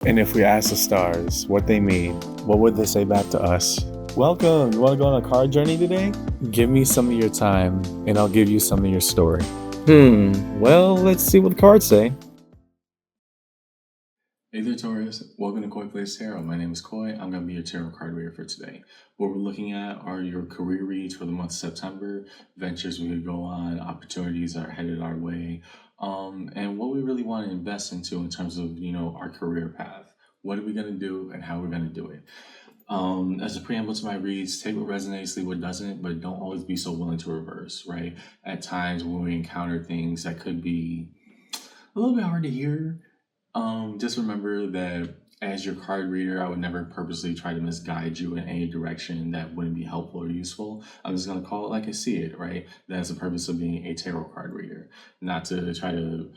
And if we ask the stars what they mean, what would they say back to us? Welcome! You want to go on a card journey today? Give me some of your time, and I'll give you some of your story. Well, let's see what the cards say. Hey there, Taurus. Welcome to Koi Plays Tarot. My name is Koi. I'm going to be your tarot card reader for today. What we're looking at are your career reads for the month of September, ventures we could go on, opportunities that are headed our way, and what we really want to invest into in terms of, our career path. What are we going to do and how we're going to do it? As a preamble to my reads, take what resonates, leave what doesn't, but don't always be so willing to reverse, right? At times when we encounter things that could be a little bit hard to hear, just remember that as your card reader, I would never purposely try to misguide you in any direction that wouldn't be helpful or useful. I'm just going to call it like I see it, right? That's the purpose of being a tarot card reader, not to try to,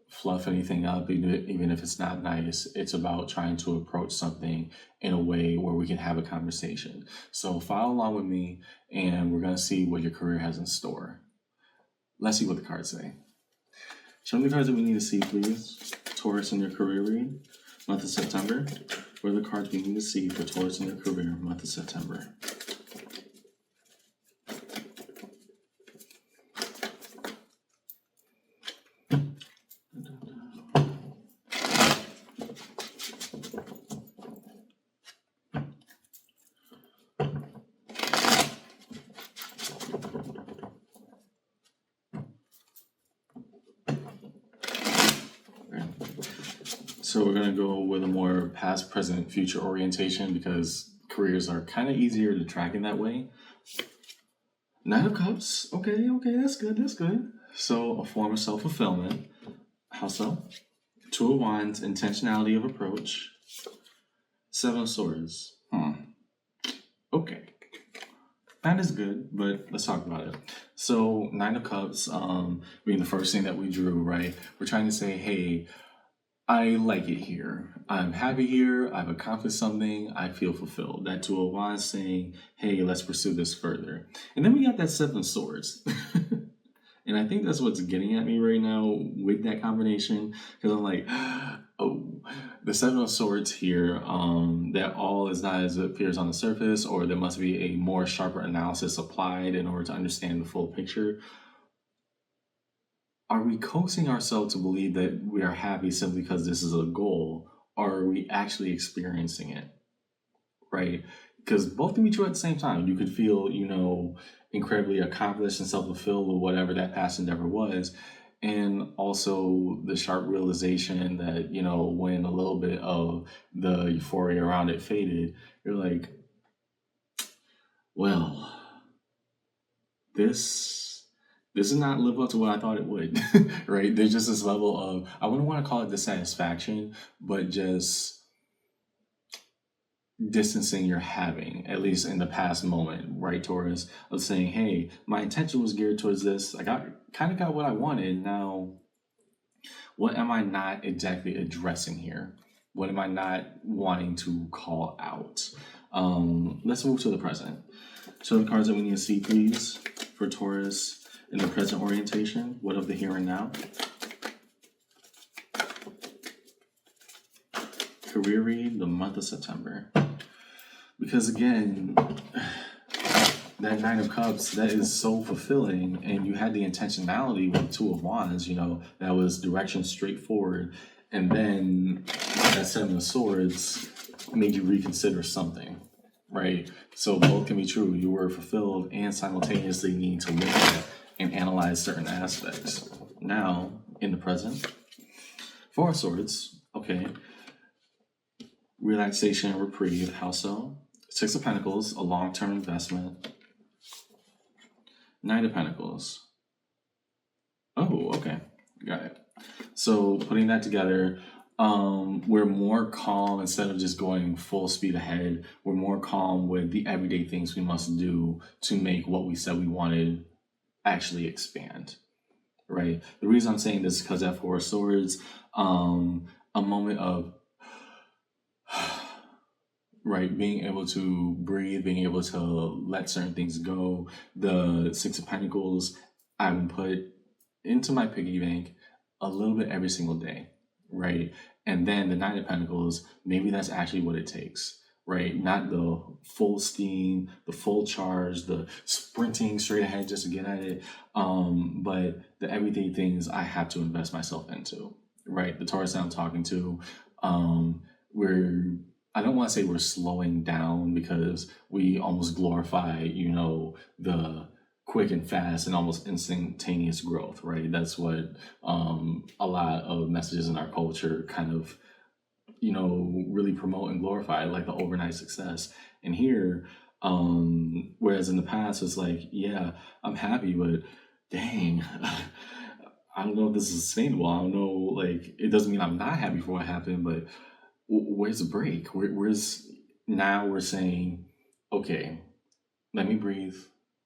fluff anything up, even if it's not nice. It's about trying to approach something in a way where we can have a conversation. So follow along with me, and we're going to see what your career has in store. Let's see what the cards say. Show me the cards that we need to see, please. Taurus in your career read, month of September. What are the cards we need to see for Taurus in your career, month of September? So we're going to go with a more past, present, future orientation because careers are kind of easier to track in that way. Nine of Cups. Okay, that's good. So a form of self-fulfillment. How so? Two of Wands, intentionality of approach. Seven of Swords. Okay. That is good, but let's talk about it. So Nine of Cups, being the first thing that we drew, right? We're trying to say, hey, I like it here. I'm happy here. I've accomplished something. I feel fulfilled. That Two of Wands saying, hey, let's pursue this further. And then we got that Seven of Swords. And I think that's what's getting at me right now with that combination. Because I'm like, oh, the Seven of Swords here, that all is not as it appears on the surface, or there must be a more sharper analysis applied in order to understand the full picture. Are we coaxing ourselves to believe that we are happy simply because this is a goal, or are we actually experiencing it? Right? Because both can be true at the same time. You could feel, incredibly accomplished and self-fulfilled with whatever that past endeavor was. And also the sharp realization that, when a little bit of the euphoria around it faded, you're like, well, this does not live up to what I thought it would, right? There's just this level of, I wouldn't want to call it dissatisfaction, but just distancing you're having, at least in the past moment, right, Taurus, of saying, hey, my intention was geared towards this. I got what I wanted. Now, what am I not exactly addressing here? What am I not wanting to call out? Let's move to the present. So the cards that we need to see, please, for Taurus in the present orientation. What of the here and now? Career read, the month of September. Because again, that Nine of Cups, that is so fulfilling, and you had the intentionality with Two of Wands, that was direction straightforward, and then that Seven of Swords made you reconsider something, right? So both can be true. You were fulfilled and simultaneously needing to look at and analyze certain aspects. Now, in the present, Four of Swords, okay, relaxation and reprieve. How so? Six of Pentacles, a long-term investment. Nine of Pentacles. Oh, okay. Got it. So putting that together, we're more calm instead of just going full speed ahead. We're more calm with the everyday things we must do to make what we said we wanted actually expand, right? The reason I'm saying this is because at Four of Swords, a moment of right, being able to breathe, being able to let certain things go. The Six of Pentacles, I would put into my piggy bank a little bit every single day, right? And then the Nine of Pentacles, maybe that's actually what it takes, right? Not the full steam, the full charge, the sprinting straight ahead just to get at it, but the everyday things I have to invest myself into, right? The Taurus that I'm talking to, we're, I don't want to say we're slowing down because we almost glorify, the quick and fast and almost instantaneous growth, right? That's what a lot of messages in our culture kind of, really promote and glorify, like the overnight success. And here, whereas in the past, it's like, yeah, I'm happy, but dang, I don't know if this is sustainable. I don't know, like, it doesn't mean I'm not happy for what happened, but where's the break? Where's now we're saying, okay, let me breathe,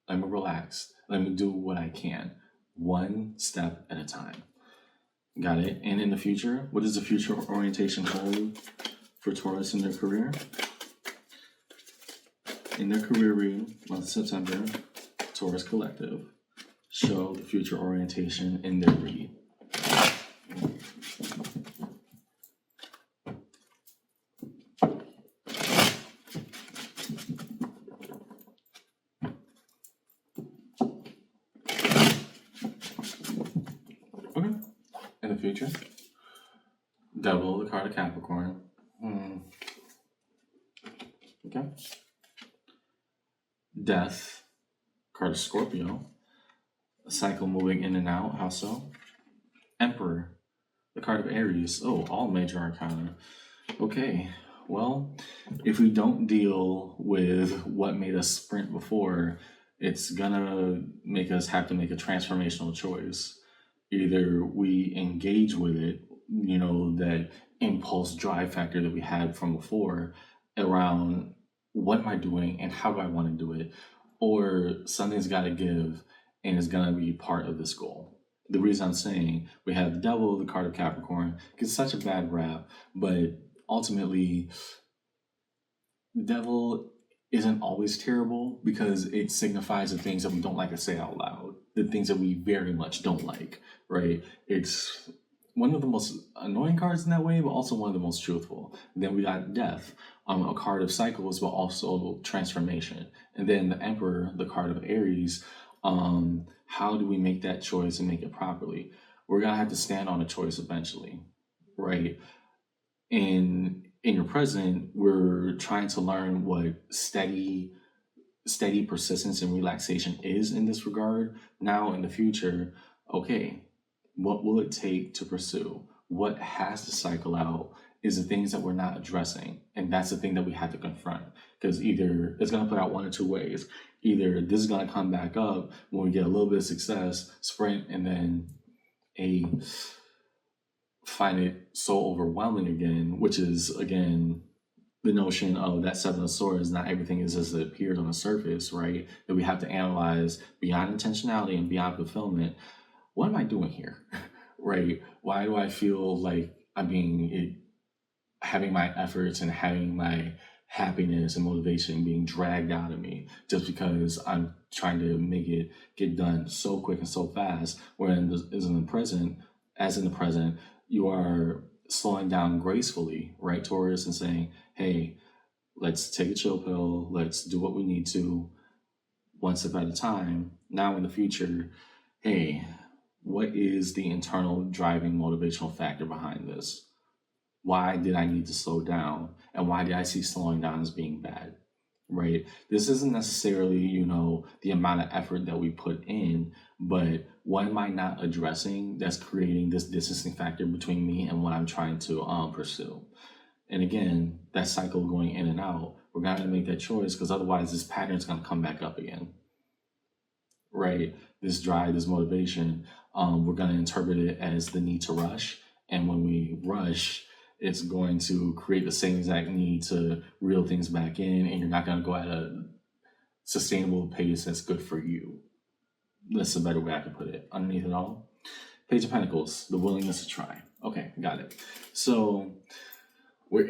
let me relax, let me do what I can, one step at a time. Got it? And in the future, what does the future orientation hold for Taurus in their career? In their career reading, month of September, Taurus Collective, show the future orientation in their read. Okay. In the future, Devil, the card of Capricorn. Okay. Death, card of Scorpio. A cycle moving in and out. How so? Emperor, the card of Aries. Oh, all major arcana. Okay. Well, if we don't deal with what made us sprint before, it's gonna make us have to make a transformational choice. Either we engage with it, that impulse drive factor that we had from before around what am I doing and how do I want to do it, or something's got to give and it's going to be part of this goal. The reason I'm saying we have the Devil, the card of Capricorn, gets such a bad rap, but ultimately, the Devil isn't always terrible because it signifies the things that we don't like to say out loud, the things that we very much don't like, right? It's one of the most annoying cards in that way, but also one of the most truthful. And then we got Death, a card of cycles, but also transformation. And then the Emperor, the card of Aries. How do we make that choice and make it properly? We're gonna have to stand on a choice eventually, right? In your present, we're trying to learn what steady persistence and relaxation is in this regard. Now in the future, okay, what will it take to pursue? What has to cycle out is the things that we're not addressing. And that's the thing that we have to confront. Because either it's going to play out one or two ways. Either this is going to come back up when we get a little bit of success, sprint, and then find it so overwhelming again, which is, again, the notion of that Seven of Swords, not everything is as it appears on the surface, right? That we have to analyze beyond intentionality and beyond fulfillment. What am I doing here, right? Why do I feel like having my efforts and having my happiness and motivation being dragged out of me just because I'm trying to make it get done so quick and so fast, when as in the present, you are slowing down gracefully, right, Taurus, and saying, hey, let's take a chill pill, let's do what we need to, one step at a time. Now in the future, hey, what is the internal driving motivational factor behind this? Why did I need to slow down? And why did I see slowing down as being bad? Right? This isn't necessarily, the amount of effort that we put in, but what am I not addressing that's creating this distancing factor between me and what I'm trying to pursue? And again, that cycle going in and out, we're going to make that choice, because otherwise this pattern is going to come back up again. Right? This drive, this motivation, we're going to interpret it as the need to rush. And when we rush, it's going to create the same exact need to reel things back in, and you're not going to go at a sustainable pace that's good for you. That's a better way I can put it. Underneath it all, Page of Pentacles, the willingness to try. Okay, got it. So we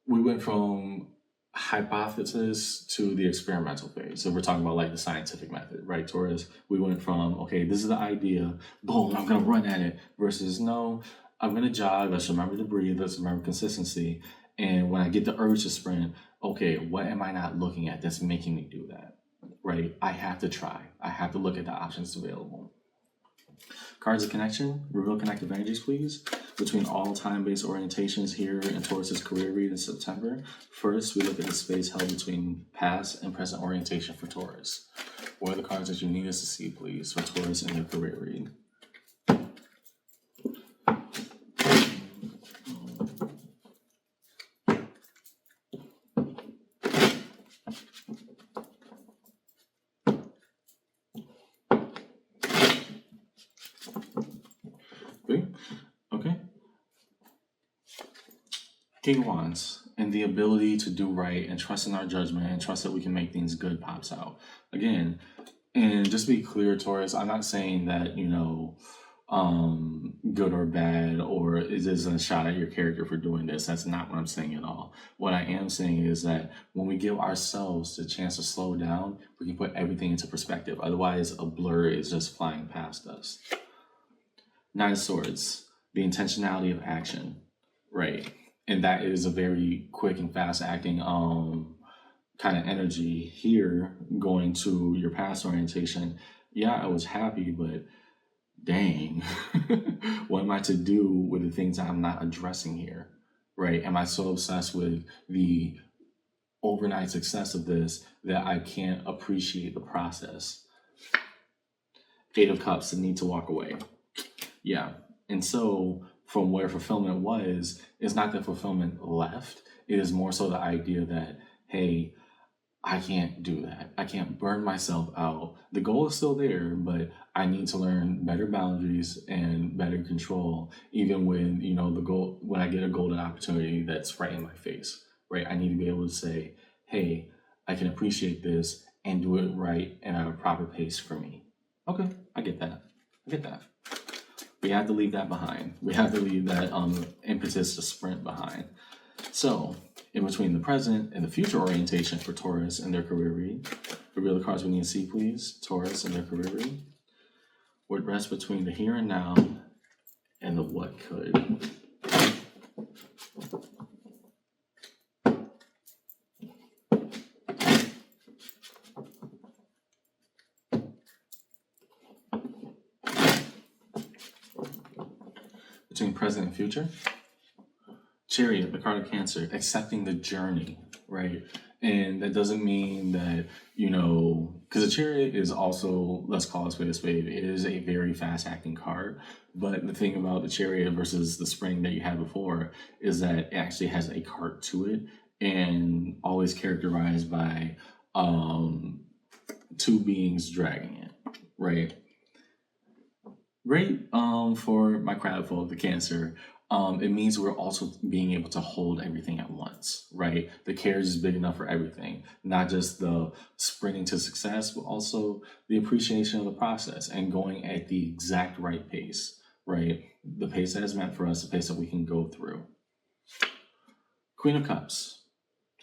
went from hypothesis to the experimental phase. So we're talking about like the scientific method, right, Taurus? We went from, okay, this is the idea, boom, I'm going to run at it, versus no, I'm going to jog. Let's remember to breathe. Let's remember consistency. And when I get the urge to sprint, okay, what am I not looking at that's making me do that? Right? I have to try. I have to look at the options available. Cards of connection, reveal connective energies, please, between all time-based orientations here in Taurus's career read in September. First, we look at the space held between past and present orientation for Taurus. What are the cards that you need us to see, please, for Taurus in their career read? Okay. King of Wands, and the ability to do right and trust in our judgment and trust that we can make things good pops out. Again, and just to be clear, Taurus, I'm not saying that, good or bad, or it isn't a shot at your character for doing this. That's not what I'm saying at all. What I am saying is that when we give ourselves the chance to slow down, we can put everything into perspective. Otherwise, a blur is just flying past us. Nine of Swords, the intentionality of action, right? And that is a very quick and fast acting kind of energy here going to your past orientation. Yeah, I was happy, but dang, what am I to do with the things that I'm not addressing here, right? Am I so obsessed with the overnight success of this that I can't appreciate the process? Eight of Cups, the need to walk away. Yeah. And so from where fulfillment was, it's not that fulfillment left. It is more so the idea that, hey, I can't do that. I can't burn myself out. The goal is still there, but I need to learn better boundaries and better control, even when, when I get a golden opportunity that's right in my face, right? I need to be able to say, hey, I can appreciate this and do it right and at a proper pace for me. Okay, I get that. We have to leave that behind. We have to leave that impetus to sprint behind. So, in between the present and the future orientation for Taurus and their career read, reveal the cards we need to see, please. Taurus and their career read. What rests between the here and now and the what could. Between present and future. Chariot, the card of Cancer, accepting the journey, right? And that doesn't mean that, because the Chariot is also, let's call it a spade, it is a very fast acting card. But the thing about the Chariot versus the Spring that you had before is that it actually has a cart to it and always characterized by two beings dragging it, right? Great for my crowd folk, the Cancer. It means we're also being able to hold everything at once, right? The carriage is big enough for everything, not just the sprinting to success, but also the appreciation of the process and going at the exact right pace, right? The pace that is meant for us, the pace that we can go through. Queen of Cups,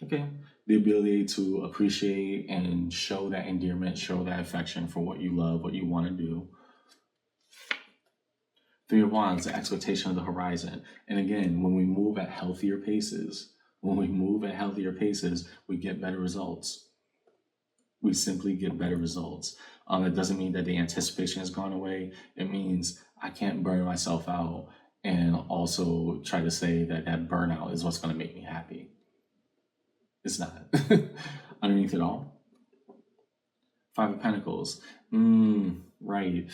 okay? The ability to appreciate and show that endearment, show that affection for what you love, what you want to do. Three of Wands, the expectation of the horizon. And again, when we move at healthier paces, we get better results. We simply get better results. It doesn't mean that the anticipation has gone away. It means I can't burn myself out and also try to say that burnout is what's going to make me happy. It's not. Underneath it all, Five of Pentacles. Right.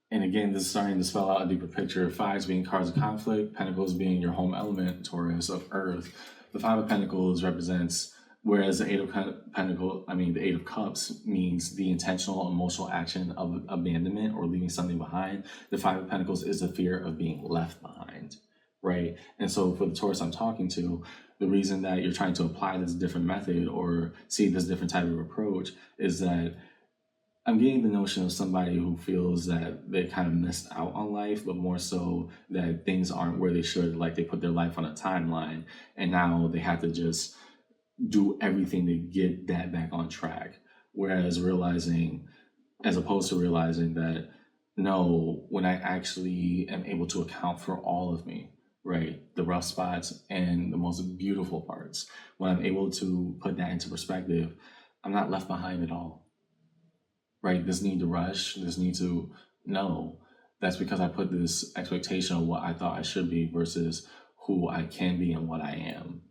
And again, this is starting to spell out a deeper picture. Fives being cards of conflict, Pentacles being your home element, Taurus, of Earth. The Five of Pentacles represents, whereas the Eight of Cups means the intentional emotional action of abandonment or leaving something behind. The Five of Pentacles is the fear of being left behind, right? And so for the Taurus I'm talking to, the reason that you're trying to apply this different method or see this different type of approach is that I'm getting the notion of somebody who feels that they kind of missed out on life, but more so that things aren't where they should, like they put their life on a timeline and now they have to just do everything to get that back on track. Whereas as opposed to realizing that know when I actually am able to account for all of me, right? The rough spots and the most beautiful parts. When I'm able to put that into perspective, I'm not left behind at all, right? This need to rush, this need to, no. That's because I put this expectation of what I thought I should be versus who I can be and what I am,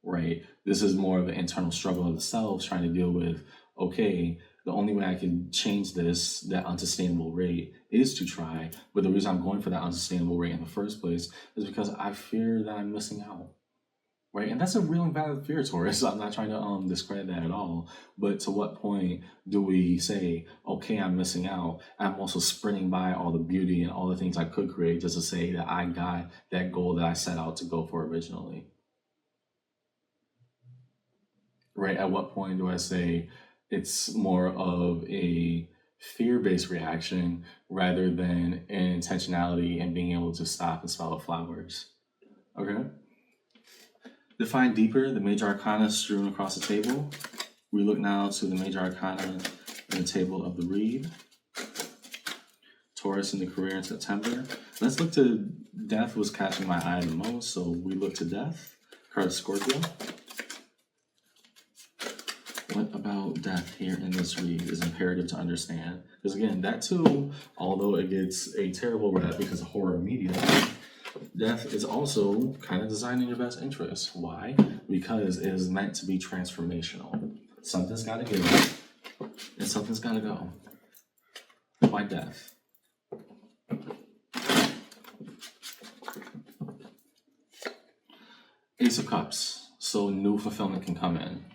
right? This is more of an internal struggle of the self trying to deal with, okay, the only way I can change this, that unsustainable rate, is to try. But the reason I'm going for that unsustainable rate in the first place is because I fear that I'm missing out. Right, and that's a real and valid fear, Taurus. I'm not trying to discredit that at all. But to what point do we say, okay, I'm missing out? I'm also sprinting by all the beauty and all the things I could create just to say that I got that goal that I set out to go for originally. Right, at what point do I say it's more of a fear-based reaction rather than an intentionality and being able to stop and smell the flowers? Okay. Define deeper the major arcana strewn across the table. We look now to the major arcana in the table of the read. Taurus in the career in September. Let's look to death was catching my eye the most, so we look to death. Card Scorpio. What about death here in this read is imperative to understand? Because again, that too, although it gets a terrible rap because of horror media, death is also kind of designed in your best interest. Why? Because it is meant to be transformational. Something's got to give, and something's got to go. Why death? Ace of Cups. So new fulfillment can come in.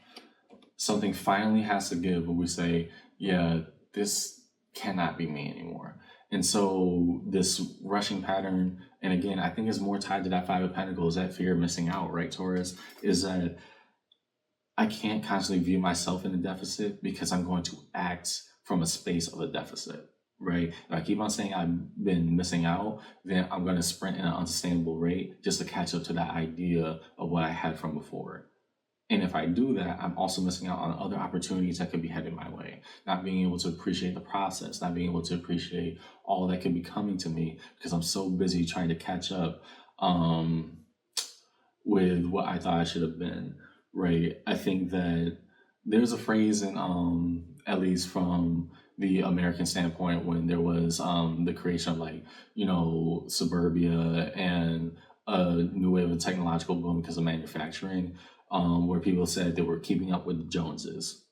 Something finally has to give where we say, yeah, this cannot be me anymore. And so this rushing pattern, and again, I think is more tied to that Five of Pentacles, that fear of missing out, right, Taurus, is that I can't constantly view myself in a deficit because I'm going to act from a space of a deficit, right? If I keep on saying I've been missing out, then I'm going to sprint in an unsustainable rate just to catch up to that idea of what I had from before. And if I do that, I'm also missing out on other opportunities that could be headed my way. Not being able to appreciate the process, not being able to appreciate all that could be coming to me because I'm so busy trying to catch up with what I thought I should have been, right? I think that there's a phrase in, at least from the American standpoint, when there was the creation of like, suburbia and a new way of a technological boom because of manufacturing, where people said they were keeping up with the Joneses,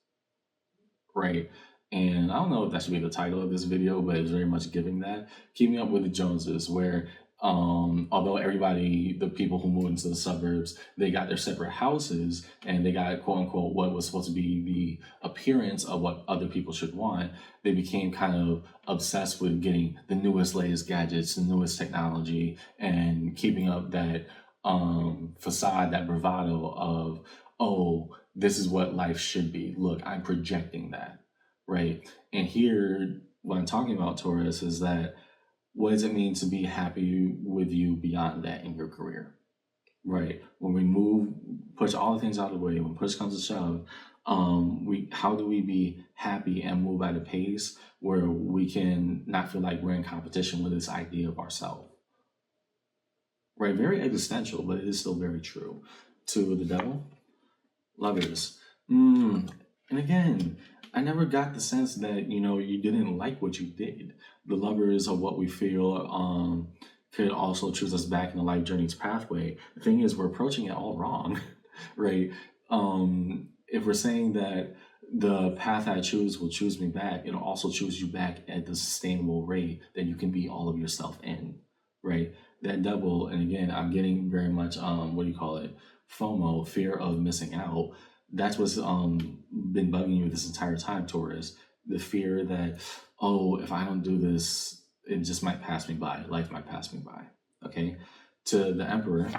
right? And I don't know if that should be the title of this video, but it's very much giving that. Keeping up with the Joneses, where although everybody, the people who moved into the suburbs, they got their separate houses and they got quote unquote what was supposed to be the appearance of what other people should want, they became kind of obsessed with getting the newest, latest gadgets, the newest technology, and keeping up that facade, that bravado of, oh, this is what life should be. Look, I'm projecting that, right? And here, what I'm talking about, Taurus, is that what does it mean to be happy with you beyond that in your career, right? When we push all the things out of the way, when push comes to shove, how do we be happy and move at a pace where we can not feel like we're in competition with this idea of ourselves? Right, very existential, but it is still very true. To the devil, Lovers. And again, I never got the sense that, you didn't like what you did. The Lovers are what we feel could also choose us back in the life journey's pathway. The thing is, we're approaching it all wrong, right? If we're saying that the path I choose will choose me back, it'll also choose you back at the sustainable rate that you can be all of yourself in, right? That double, and again, I'm getting very much, FOMO, fear of missing out. That's what's been bugging you this entire time, Taurus. The fear that, oh, if I don't do this, it just might pass me by. Life might pass me by, okay? To the Emperor,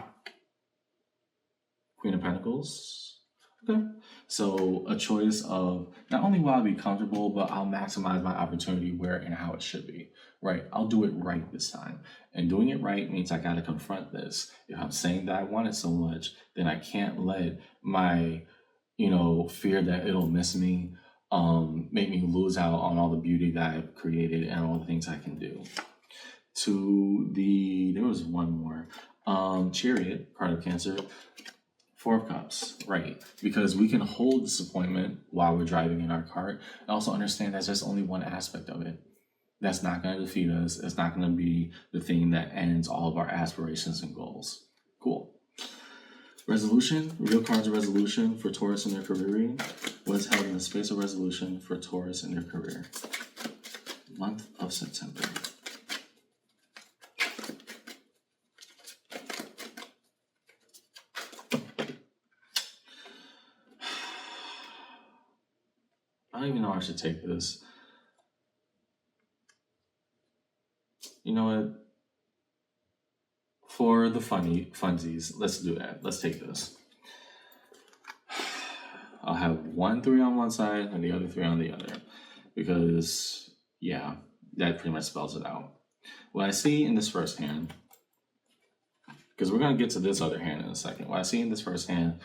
Queen of Pentacles. Okay. So a choice of not only will I be comfortable, but I'll maximize my opportunity where and how it should be, right? I'll do it right this time. And doing it right means I got to confront this. If I'm saying that I want it so much, then I can't let my, fear that it'll miss me make me lose out on all the beauty that I've created and all the things I can do. There was one more. Chariot, card of Cancer, Four of Cups, right? Because we can hold disappointment while we're driving in our cart, and also understand that's just only one aspect of it. That's not going to defeat us. It's not going to be the thing that ends all of our aspirations and goals. Cool. Resolution, real cards of resolution for Taurus in their career reading. What is held in the space of resolution for Taurus in their career? Month of September. I don't even know how I should take this. You know what? For the funsies, let's do that. Let's take this. I'll have 1 3 on one side and the other 3 on the other. Because, yeah, that pretty much spells it out. What I see in this first hand, because we're going to get to this other hand in a second. What I see in this first hand,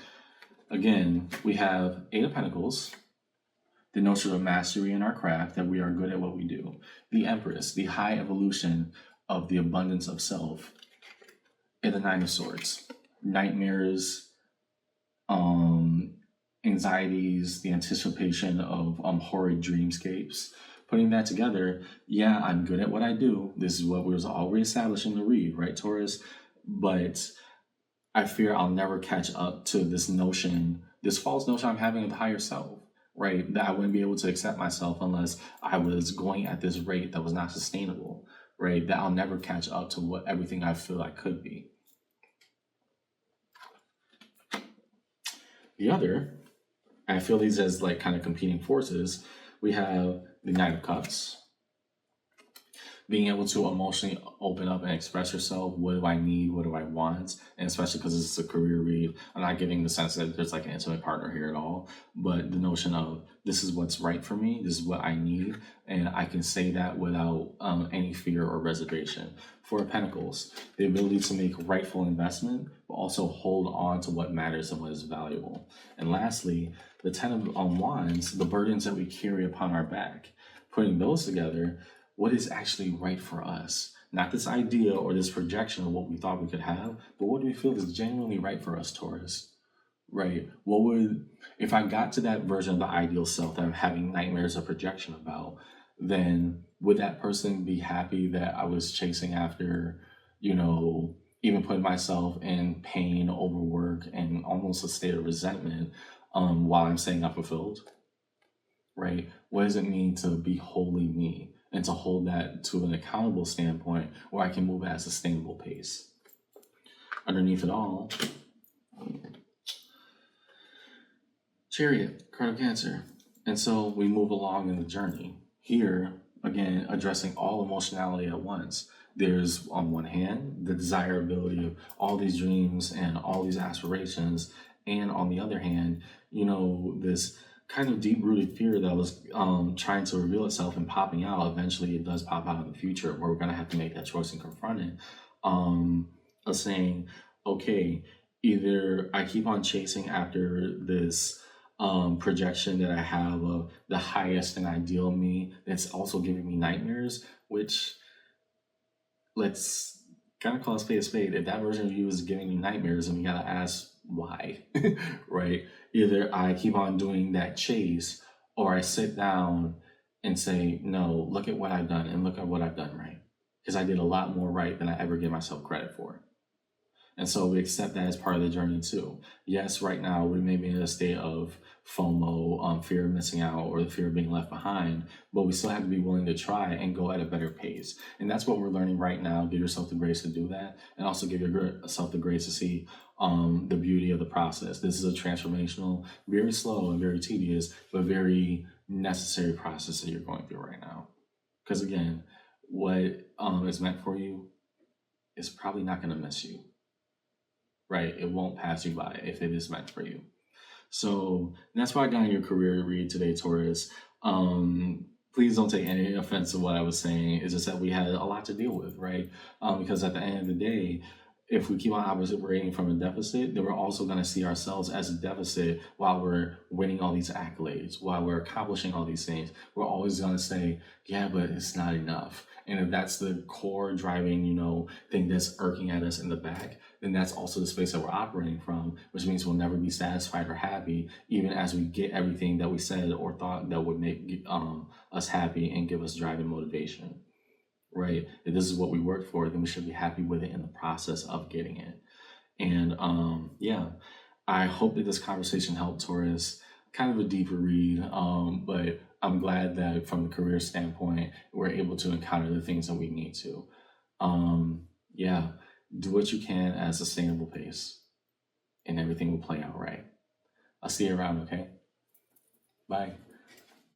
again, we have 8 of Pentacles, the notion of mastery in our craft, that we are good at what we do. The Empress, the high evolution of the abundance of self. And the 9 of Swords, nightmares, anxieties, the anticipation of horrid dreamscapes. Putting that together, yeah, I'm good at what I do. This is what we was already establishing to read, right, Taurus? But I fear I'll never catch up to this notion, this false notion I'm having of the higher self, right? That I wouldn't be able to accept myself unless I was going at this rate that was not sustainable, right? That I'll never catch up to what everything I feel I could be. The other, I feel these as like kind of competing forces. We have the Knight of Cups, being able to emotionally open up and express yourself. What do I need? What do I want? And especially because this is a career read, I'm not giving the sense that there's like an intimate partner here at all, but the notion of this is what's right for me, this is what I need, and I can say that without any fear or reservation. Four of Pentacles, the ability to make rightful investment, but also hold on to what matters and what is valuable. And lastly, the 10 of Wands, the burdens that we carry upon our back. Putting those together, what is actually right for us? Not this idea or this projection of what we thought we could have, but what do we feel is genuinely right for us, Taurus? Right? What would, if I got to that version of the ideal self that I'm having nightmares of projection about, then would that person be happy that I was chasing after, even putting myself in pain, overwork, and almost a state of resentment while I'm saying I'm fulfilled? Right? What does it mean to be wholly me and to hold that to an accountable standpoint where I can move at a sustainable pace? Underneath it all, Chariot, card of Cancer. And so we move along in the journey. Here, again, addressing all emotionality at once. There's, on one hand, the desirability of all these dreams and all these aspirations. And on the other hand, this kind of deep-rooted fear that was trying to reveal itself and popping out. Eventually, it does pop out in the future where we're going to have to make that choice and confront it. Of saying, okay, either I keep on chasing after this projection that I have of the highest and ideal me that's also giving me nightmares, which, let's kind of call a spade. If that version of you is giving me nightmares, then we gotta ask why, right? Either I keep on doing that chase, or I sit down and say, no, look at what I've done and look at what I've done right. Because I did a lot more right than I ever give myself credit for. And so we accept that as part of the journey too. Yes, right now we may be in a state of FOMO, fear of missing out, or the fear of being left behind, but we still have to be willing to try and go at a better pace. And that's what we're learning right now. Give yourself the grace to do that, and also give yourself the grace to see the beauty of the process. This is a transformational, very slow and very tedious, but very necessary process that you're going through right now. Because again, what is meant for you is probably not going to miss you. Right? It won't pass you by if it is meant for you. So that's why I got in your career read today, Taurus. Please don't take any offense to what I was saying. It's just that we had a lot to deal with, right? Because at the end of the day, if we keep on operating from a deficit, then we're also going to see ourselves as a deficit while we're winning all these accolades, while we're accomplishing all these things. We're always going to say, yeah, but it's not enough. And if that's the core driving, thing that's irking at us in the back, then that's also the space that we're operating from, which means we'll never be satisfied or happy, even as we get everything that we said or thought that would make us happy and give us drive and motivation. Right? If this is what we worked for, then we should be happy with it in the process of getting it. And yeah, I hope that this conversation helped, Taurus. Kind of a deeper read, but I'm glad that from the career standpoint, we're able to encounter the things that we need to. Yeah, do what you can at a sustainable pace, and everything will play out right. I'll see you around, okay? Bye.